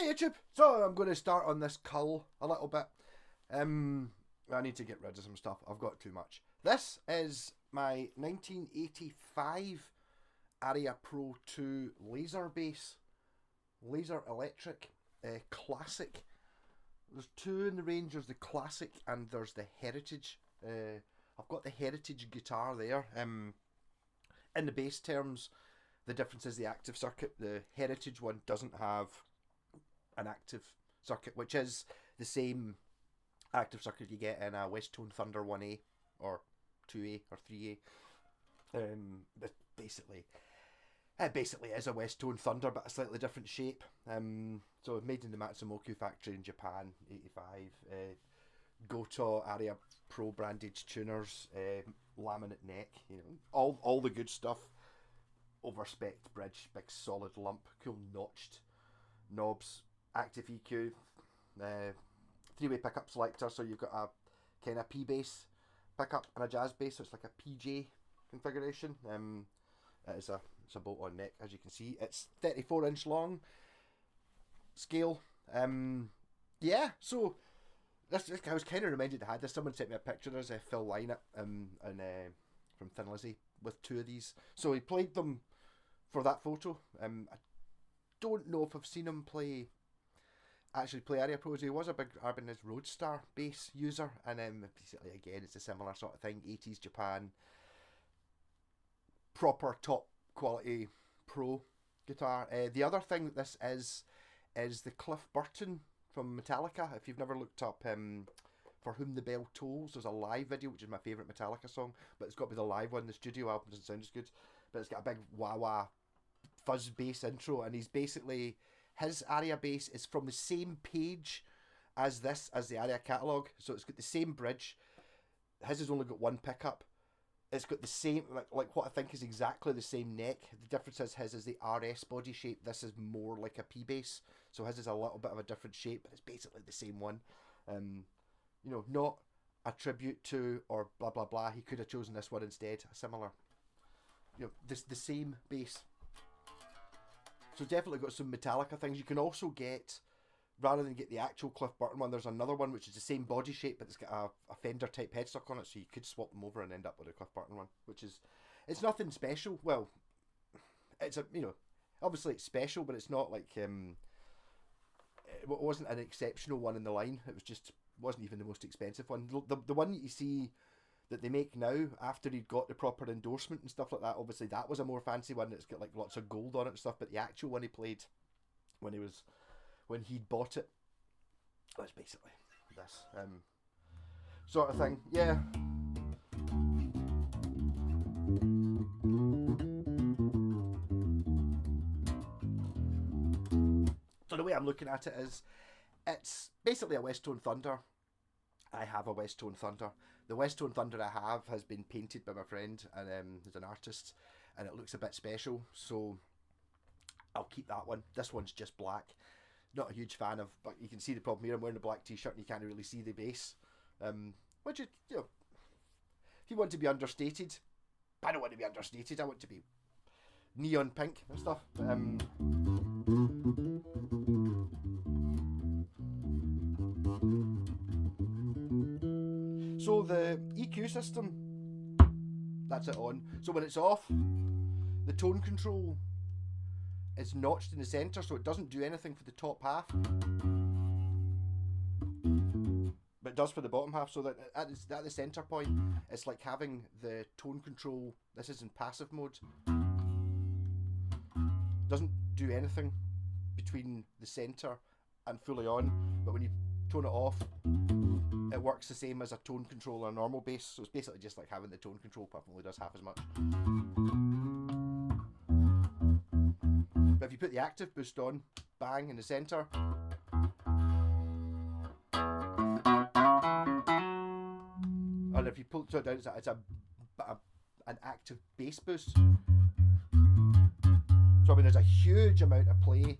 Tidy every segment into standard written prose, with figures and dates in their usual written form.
Hey YouTube! So I'm going to start on this cull a little bit. I need to get rid of some stuff. I've got too much. This is my 1985 Aria Pro 2 laser bass. Laser electric. Classic. There's two in the range. There's the classic and there's the heritage. I've got the heritage guitar there. In the bass terms, the difference is the active circuit. The heritage one doesn't have an active circuit, which is the same active circuit you get in a West Tone Thunder 1A or 2A or 3A. But basically, it basically is a West Tone Thunder, but a slightly different shape. So made in the Matsumoku factory in Japan, 85. Goto Aria Pro branded tuners, laminate neck, you know, all the good stuff. Overspec bridge, big solid lump, cool notched knobs, active EQ, three-way pickup selector, so you've got a kind of P bass pickup and a jazz bass, so it's like a PJ configuration. It's a bolt-on neck, as you can see. It's 34-inch long scale. Yeah, so this I was kind of reminded I had this. Someone sent me a picture. There's a Phil Lynott from Thin Lizzy with two of these. So he played them for that photo. I don't know if I've seen him play Aria Pros. He was a big Ibanez Roadstar bass user, and basically again it's a similar sort of thing. 80s Japan, proper top quality pro guitar. The other thing that this is the Cliff Burton from Metallica. If you've never looked up For Whom the Bell Tolls, there's a live video, which is my favourite Metallica song, but it's got to be the live one. The studio album doesn't sound as good, but it's got a big wah-wah fuzz bass intro, and he's basically, his Aria bass is from the same page as the Aria catalogue, so it's got the same bridge. His has only got one pickup. It's got the same, like what I think is exactly the same neck. The difference is his is the RS body shape. This is more like a P bass, so his is a little bit of a different shape, but it's basically the same one. You know, not a tribute to or blah blah blah. He could have chosen this one instead. A similar, you know, the same bass. So definitely got some Metallica things. You can also get, rather than get the actual Cliff Burton one, there's another one which is the same body shape, but it's got a Fender type headstock on it, so you could swap them over and end up with a Cliff Burton one, which is, it's nothing special. Well, it's a, you know, obviously it's special, but it's not like, it wasn't an exceptional one in the line. It was just, wasn't even the most expensive one. The one that you see that they make now, after he'd got the proper endorsement and stuff like that, obviously that was a more fancy one. It's got like lots of gold on it and stuff, but the actual one he played when he'd bought it, that's basically this sort of thing. Yeah. So the way I'm looking at it is, it's basically a West Tone Thunder. I have a West Tone Thunder. The West Tone Thunder I have has been painted by my friend, and he's an artist, and it looks a bit special, so I'll keep that one. This one's just black. Not a huge fan of, but you can see the problem here. I'm wearing a black t-shirt and you can't really see the bass, which is, you know, if you want to be understated, I don't want to be understated. I want to be neon pink and stuff. So the EQ system, that's it on. So when it's off, the tone control is notched in the centre, so it doesn't do anything for the top half, but it does for the bottom half. So that at the centre point, it's like having the tone control. This is in passive mode. Doesn't do anything between the centre and fully on, but when you tone it off, it works the same as a tone control on a normal bass. So it's basically just like having the tone control, but only does half as much. But if you put the active boost on, bang, in the centre, and if you pull it down, it's an active bass boost. So I mean, there's a huge amount of play.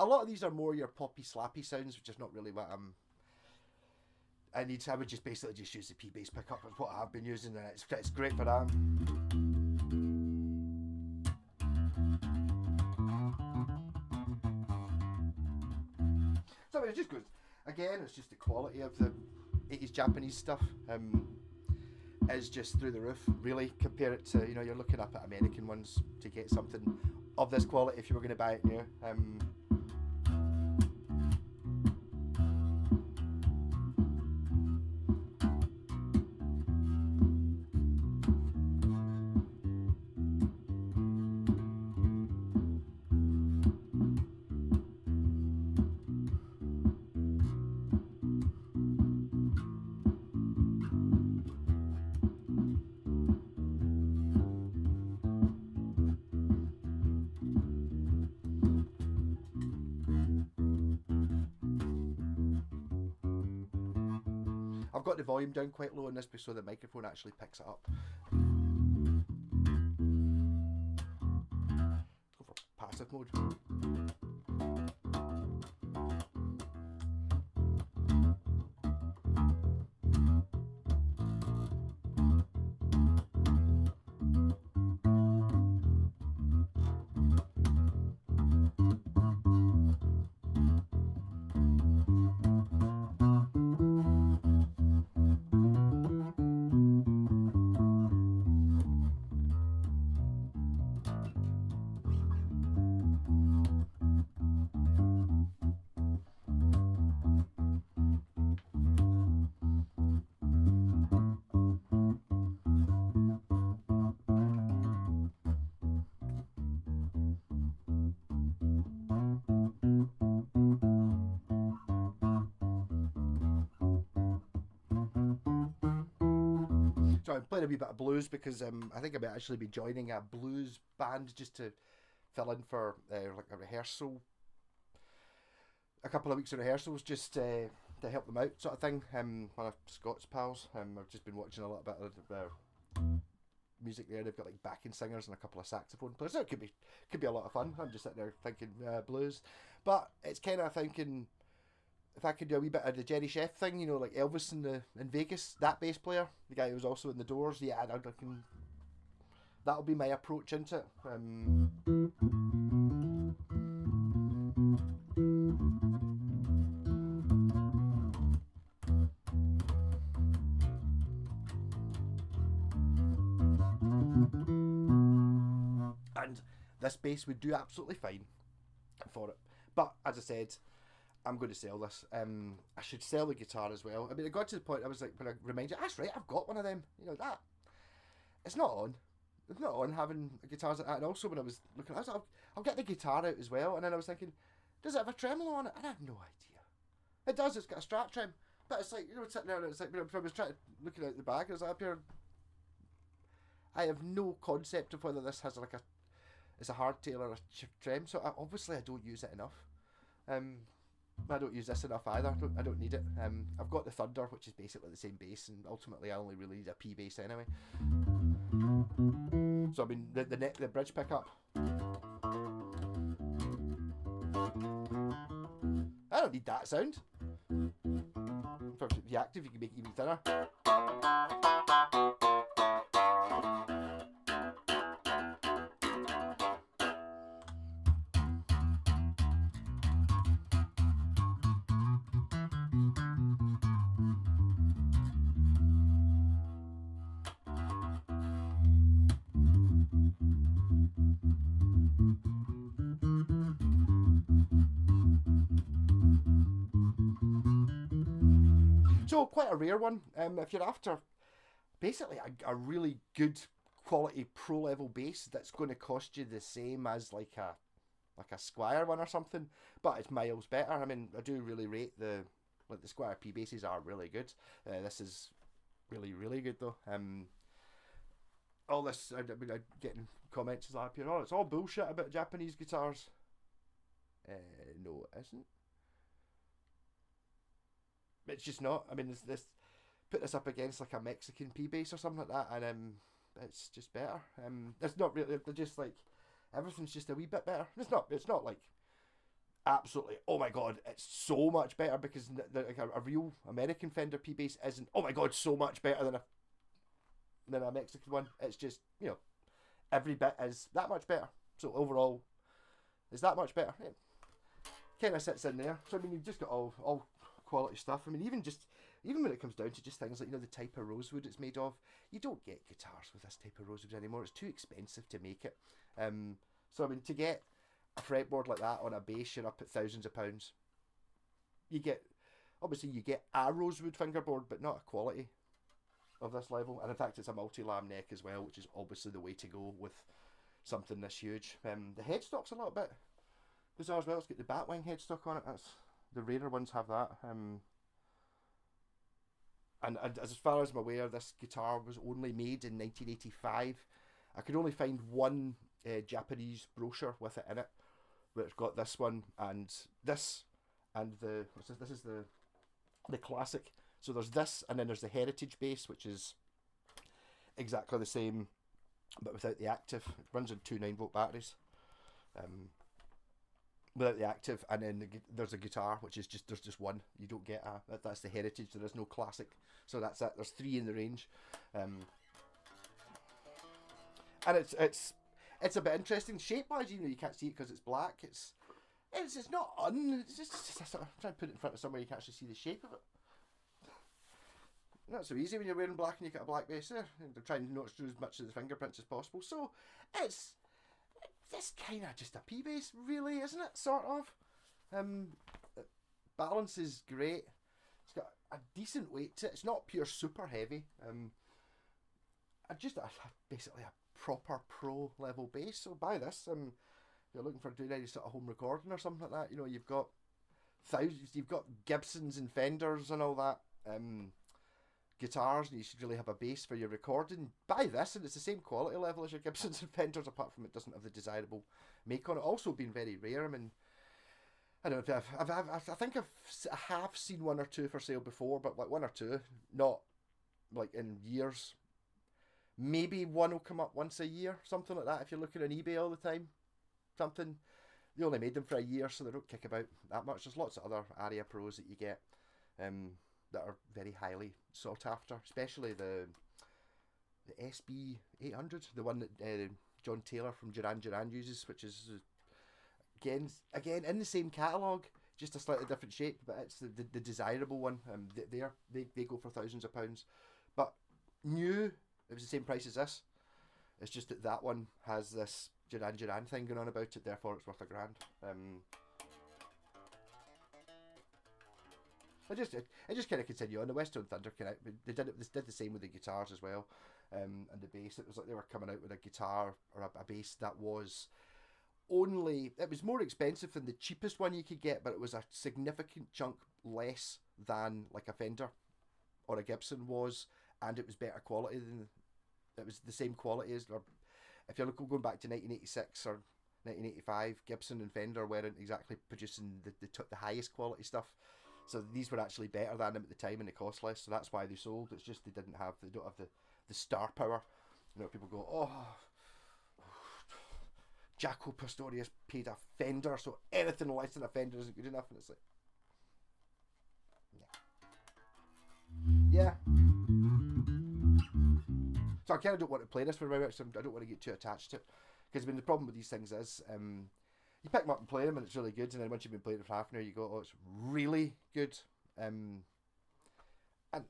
lot of these are more your poppy slappy sounds, which is not really what I need. I would just basically just use the P bass pickup. That's what I've been using, and it's great for that. So it just goes again. It's just the quality of the 80s Japanese stuff. Is just through the roof. Really, compare it to, you're looking up at American ones to get something of this quality if you were going to buy it new. I've got the volume down quite low on this so the microphone actually picks it up. Go for passive mode. So I'm playing a wee bit of blues because I think I might actually be joining a blues band just to fill in for like a rehearsal, a couple of weeks of rehearsals just to help them out, sort of thing. One of Scott's pals. I've just been watching a little bit of music there. They've got like backing singers and a couple of saxophone players. So it could be a lot of fun. I'm just sitting there thinking blues, but it's kind of thinking, if I could do a wee bit of the Jerry Chef thing, like Elvis in Vegas, that bass player, the guy who was also in the Doors, yeah, I can. That'll be my approach into it. And this bass would do absolutely fine for it. But as I said, I'm going to sell this. I should sell the guitar as well. I mean, it got to the point I was like, when I reminded, that's right, I've got one of them. That. It's not on. It's not on having guitars like that. And also when I was looking, I was like, I'll get the guitar out as well. And then I was thinking, does it have a tremolo on it? And I have no idea. It does. It's got a Strat trem. But it's like, sitting there and it's like, when I was looking at the bag, I was like, up here, I have no concept of whether this has it's a hardtail or a trem. So obviously I don't use it enough. I don't use this enough either. I don't need it. I've got the Thunder, which is basically the same bass, and ultimately I only really need a P bass anyway. So I mean the bridge pickup. I don't need that sound. For the active, you can make it even thinner. So quite a rare one. If you're after basically a really good quality pro level bass that's going to cost you the same as like a Squier one or something, but it's miles better. I mean, I do really rate the Squier P basses are really good. This is really, really good though. All this, I'm getting comments like, it's all bullshit about Japanese guitars. No, it isn't. It's just not. I mean, this put this up against like a Mexican P bass or something like that, and it's just better. It's not really. They're just like everything's just a wee bit better. It's not like absolutely, oh my god, it's so much better because like a real American Fender P bass isn't, oh my god, so much better than a Mexican one. It's just, every bit is that much better. So overall, it's that much better. Yeah. Kind of sits in there. So I mean, you've just got all quality stuff. I mean, even when it comes down to just things like, the type of rosewood it's made of, you don't get guitars with this type of rosewood anymore. It's too expensive to make it. So I mean, to get a fretboard like that on a bass, you're up at thousands of pounds. You get a rosewood fingerboard, but not a quality of this level. And in fact, it's a multi-lam neck as well, which is obviously the way to go with something this huge. The headstock's a little bit bizarre as well. It's got the batwing headstock on it. That's the rarer ones have that. And as far as I'm aware, this guitar was only made in 1985. I could only find one Japanese brochure with it in it, where it's got this one and this, and this is the classic. So there's this, and then there's the heritage bass, which is exactly the same, but without the active. It runs on two 9-volt batteries. Without the active, and then there's a guitar, which is there's just one. You don't get that's the heritage. There is no classic, so that's it. There's 3 in the range, and it's a bit interesting shape wise. You can't see it because it's black. It's not it's just sort of trying to put it in front of somewhere you can actually see the shape of it. Not so easy when you're wearing black and you got a black bass there. They're trying to notice as much of the fingerprints as possible. So it's kind of just a P bass, really, isn't it? Sort of. Balance is great. It's got a decent weight to it. It's not pure super heavy. Basically a proper pro level bass. So buy this. If you're looking for doing any sort of home recording or something like that, you've got thousands. You've got Gibsons and Fenders and all that. Guitars, and you should really have a bass for your recording. Buy this, and it's the same quality level as your Gibsons and Fenders, apart from it doesn't have the desirable make on it. Also been very rare. I mean, I don't know if I think I have seen one or two for sale before, but like one or two, not like in years. Maybe one will come up once a year, something like that. If you're looking on eBay all the time, something. They only made them for a year, so they don't kick about that much. There's lots of other Aria Pros that you get. That are very highly sought after, especially the SB 800, the one that John Taylor from Duran Duran uses, which is again in the same catalogue, just a slightly different shape, but it's the desirable one. They go for thousands of pounds, but new, it was the same price as this. It's just that one has this Duran Duran thing going on about it, therefore it's worth £1,000. I just kind of continue on. The Westone Thunder they did the same with the guitars as well, and the bass. It was like they were coming out with a guitar or a bass that was it was more expensive than the cheapest one you could get, but it was a significant chunk less than like a Fender or a Gibson was, and it was better quality than, it was the same quality as, or if you're going back to 1986 or 1985, Gibson and Fender weren't exactly producing the highest quality stuff. So these were actually better than them at the time, and they cost less. So that's why they sold. It's just they don't have the star power. People go, oh, Jaco Pastorius paid a Fender, so anything less than a Fender isn't good enough. And it's like, yeah. So I kind of don't want to play this for very much. I don't want to get too attached to it, because the problem with these things is, you pick them up and play them and it's really good, and then once you've been playing it for half an hour, you go, oh, it's really good. And it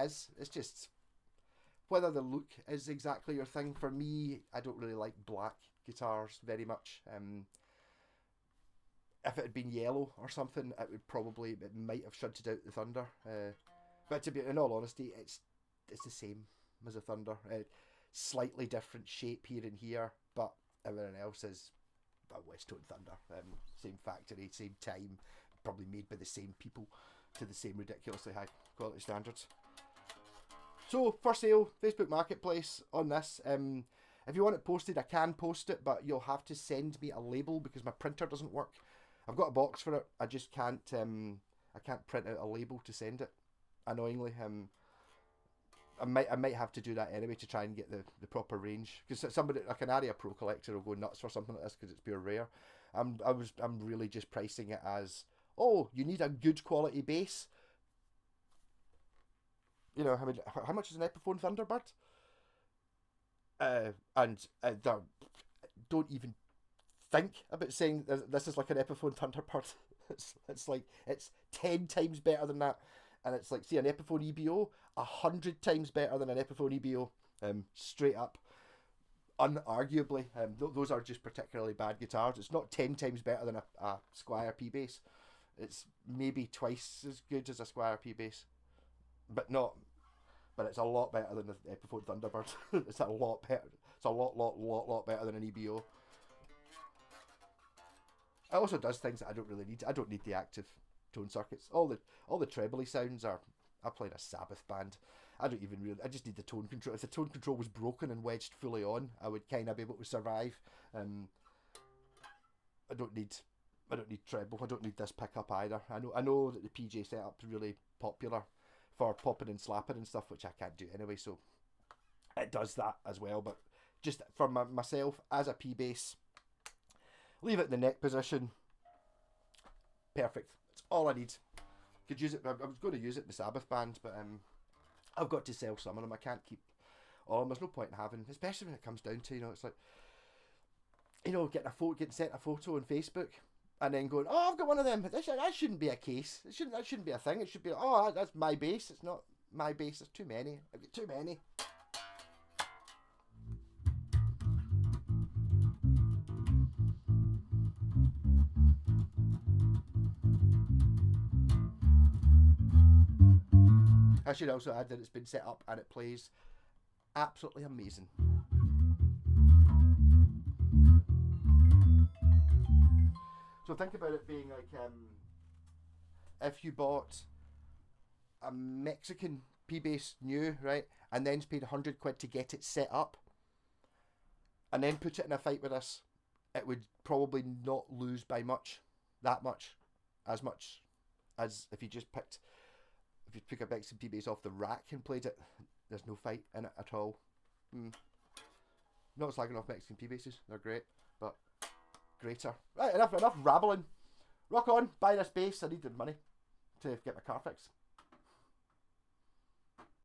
is. It's just whether the look is exactly your thing. For me, I don't really like black guitars very much. If it had been yellow or something, it might have shunted out the Thunder. But in all honesty, it's the same as a Thunder. Slightly different shape here and here, but everything else is a Westone Thunder. Same factory, same time, probably made by the same people to the same ridiculously high quality standards. So, for sale, Facebook Marketplace on this. If you want it posted, I can post it, but you'll have to send me a label because my printer doesn't work. I've got a box for it, I just can't I can't print out a label to send it, annoyingly. I might have to do that anyway to try and get the proper range, because somebody like an Aria Pro collector will go nuts for something like this because it's pure rare. I'm really just pricing it as, oh, you need a good quality bass. You know, I mean, how much is an Epiphone Thunderbird? And don't even think about saying this is like an Epiphone Thunderbird. It's like it's 10 times better than that, and it's like, see, an Epiphone EBO 100 times better than an Epiphone EBO. Straight up, unarguably. Those are just particularly bad guitars. It's not 10 times better than a Squier P bass. It's maybe twice as good as a Squier P bass, but not. But it's a lot better than the Epiphone Thunderbird. It's a lot better. It's a lot better than an EBO. It also does things that I don't really need. I don't need the active tone circuits. All the trebly sounds are. I played a Sabbath band. I don't even really. I just need the tone control. If the tone control was broken and wedged fully on, I would kind of be able to survive. I don't need. I don't need treble. I don't need this pickup either. I know that the PJ setup's really popular for popping and slapping and stuff, which I can't do anyway. So it does that as well. But just for myself as a P bass, leave it in the neck position. Perfect. That's all I need. Could use it. I was going to use it in the Sabbath band, but I've got to sell some of them. I can't keep all of them. There's no point in having, especially when it comes down to, it's like, getting sent a photo on Facebook and then going, oh, I've got one of them. That shouldn't be a case. That shouldn't be a thing. It should be, oh, that's my bass. It's not my bass. There's too many. I've got too many. I should also add that it's been set up and it plays absolutely amazing. So think about it being like, if you bought a Mexican P-Bass new, right, and then paid £100 to get it set up, and then put it in a fight with us, it would probably not lose by as much as if you just picked. If you pick a Mexican P-Bass off the rack and played it, there's no fight in it at all. Not slagging off Mexican P-Basses, they're great, but greater. Right, enough rambling. Rock on, buy this bass. I need the money to get my car fixed.